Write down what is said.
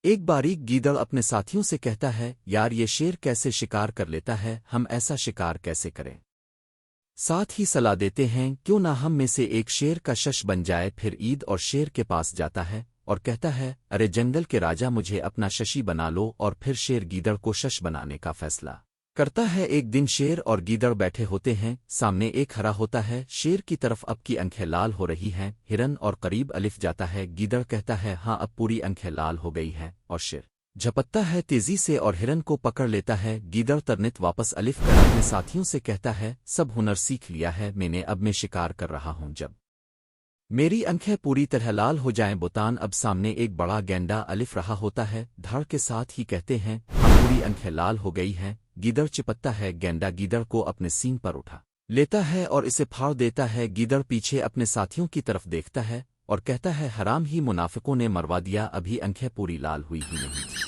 ایک باریک گیدڑ اپنے ساتھیوں سے کہتا ہے، یار یہ شیر کیسے شکار کر لیتا ہے، ہم ایسا شکار کیسے کریں؟ ساتھ ہی صلاح دیتے ہیں کیوں نہ ہم میں سے ایک شیر کا شش بن جائے۔ پھر عید اور شیر کے پاس جاتا ہے اور کہتا ہے، ارے جنگل کے راجا مجھے اپنا ششی بنا لو، اور پھر شیر گیدڑ کو شش بنانے کا فیصلہ کرتا ہے۔ ایک دن شیر اور گیدڑ بیٹھے ہوتے ہیں، سامنے ایک ہرا ہوتا ہے، شیر کی طرف اب کی آنکھیں لال ہو رہی ہیں، ہرن اور قریب الف جاتا ہے، گیدڑ کہتا ہے ہاں اب پوری آنکھیں لال ہو گئی ہیں، اور شیر جھپٹتا ہے تیزی سے اور ہرن کو پکڑ لیتا ہے۔ گیدڑ ترنت واپس الف کر اپنے ساتھیوں سے کہتا ہے، سب ہنر سیکھ لیا ہے میں نے، اب میں شکار کر رہا ہوں جب میری آنکھیں پوری طرح لال ہو جائیں۔ بوتان اب سامنے ایک بڑا گینڈا الف رہا ہوتا ہے، دھڑ کے ساتھ ہی کہتے ہیں ہم پوری آنکھیں لال ہو گئی ہیں۔ گیدڑ چپکتا ہے، گینڈا گیدڑ کو اپنے سینگ پر اٹھا لیتا ہے اور اسے پھاڑ دیتا ہے۔ گیدڑ پیچھے اپنے ساتھیوں کی طرف دیکھتا ہے اور کہتا ہے، حرام ہی منافقوں نے مروا دیا، ابھی آنکھیں پوری لال ہوئی ہی نہیں تھی۔